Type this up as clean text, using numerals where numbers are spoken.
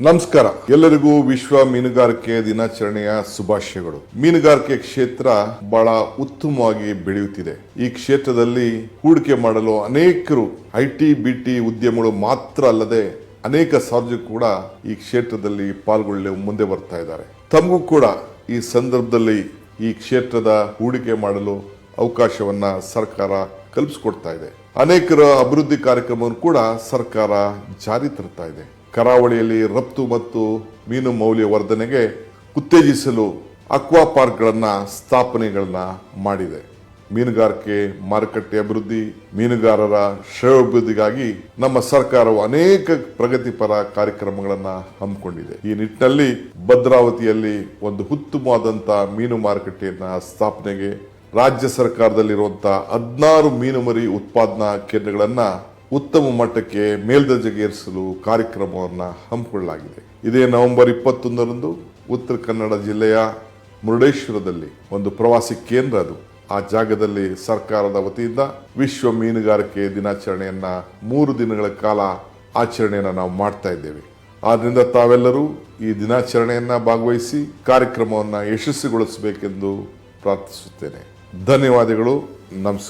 ನಮಸ್ಕಾರ ಎಲ್ಲರಿಗೂ ವಿಶ್ವ ಮೀನುಗಾರಿಕೆ ದಿನಾಚರಣೆಯ ಶುಭಾಶಯಗಳು. ಮೀನುಗಾರಿಕೆ ಕ್ಷೇತ್ರ ಬಹಳ ಉತ್ತಮವಾಗಿ ಬೆಳೆಯುತ್ತಿದೆ. ಈ ಕ್ಷೇತ್ರದಲ್ಲಿ ಹೂಡಿಕೆ ಮಾಡಲು ಅನೇಕರು ಐಟಿ ಬಿಟಿ ಉದ್ಯಮಗಳು ಮಾತ್ರ ಅಲ್ಲದೆ ಅನೇಕ ಸಾರ್ವಜನಿಕರು ಕೂಡ ಈ ಕ್ಷೇತ್ರದಲ್ಲಿ ಪಾಲ್ಗೊಳ್ಳಲು ಮುಂದೆ ಬರ್ತಾ ಇದ್ದಾರೆ. ತಮಗೂ ಕೂಡ ಈ ಸಂದರ್ಭದಲ್ಲಿ ಈ ಕ್ಷೇತ್ರದ ಹೂಡಿಕೆ ಮಾಡಲು ಅವಕಾಶವನ್ನ ಸರ್ಕಾರ ಕಲ್ಪಿಸಿಕೊಡ್ತಾ ಇದೆ. ಅನೇಕರ ಅಭಿವೃದ್ಧಿ ಕಾರ್ಯಕ್ರಮವನ್ನು ಕೂಡ ಸರ್ಕಾರ ಜಾರಿ ತರ್ತಾ ಇದೆ. ಕರಾವಳಿಯಲ್ಲಿ ರಫ್ತು ಮತ್ತು ಮೀನು ಮೌಲ್ಯ ವರ್ಧನೆಗೆ ಉತ್ತೇಜಿಸಲು ಅಕ್ವಾ ಪಾರ್ಕ್ಗಳನ್ನ ಸ್ಥಾಪನೆಗಳನ್ನ ಮಾಡಿದೆ. ಮೀನುಗಾರಿಕೆ ಮಾರುಕಟ್ಟೆ ಅಭಿವೃದ್ಧಿ, ಮೀನುಗಾರರ ಶ್ರೇಯೋಭಿವೃದ್ಧಿಗಾಗಿ ನಮ್ಮ ಸರ್ಕಾರವು ಅನೇಕ ಪ್ರಗತಿಪರ ಕಾರ್ಯಕ್ರಮಗಳನ್ನ ಹಮ್ಮಿಕೊಂಡಿದೆ. ಈ ನಿಟ್ಟಿನಲ್ಲಿ ಭದ್ರಾವತಿಯಲ್ಲಿ ಒಂದು ಉತ್ತಮವಾದಂತಹ ಮೀನು ಮಾರುಕಟ್ಟೆಯನ್ನ ಸ್ಥಾಪನೆಗೆ ರಾಜ್ಯ ಸರ್ಕಾರದಲ್ಲಿರುವಂತಹ 16 ಮೀನುಮರಿ ಉತ್ಪಾದನಾ ಕೇಂದ್ರಗಳನ್ನ ಉತ್ತಮ ಮಟ್ಟಕ್ಕೆ ಮೇಲ್ದರ್ಜೆಗೇರಿಸಲು ಕಾರ್ಯಕ್ರಮವನ್ನು ಹಮ್ಮಿಕೊಳ್ಳಲಾಗಿದೆ. ಇದೇ ನವೆಂಬರ್ 21ರಂದು ಉತ್ತರ ಕನ್ನಡ ಜಿಲ್ಲೆಯ ಮುರುಡೇಶ್ವರದಲ್ಲಿ ಒಂದು ಪ್ರವಾಸಿ ಕೇಂದ್ರ ಅದು. ಆ ಜಾಗದಲ್ಲಿ ಸರ್ಕಾರದ ವತಿಯಿಂದ ವಿಶ್ವ ಮೀನುಗಾರಿಕೆ ದಿನಾಚರಣೆಯನ್ನ 3 ದಿನಗಳ ಕಾಲ ಆಚರಣೆಯನ್ನ ನಾವು ಮಾಡ್ತಾ ಇದ್ದೇವೆ. ಆದ್ರಿಂದ ತಾವೆಲ್ಲರೂ ಈ ದಿನಾಚರಣೆಯನ್ನ ಭಾಗವಹಿಸಿ ಕಾರ್ಯಕ್ರಮವನ್ನು ಯಶಸ್ವಿಗೊಳಿಸಬೇಕೆಂದು ಪ್ರಾರ್ಥಿಸುತ್ತೇನೆ. ಧನ್ಯವಾದಗಳು. ನಮಸ್ಕಾರ.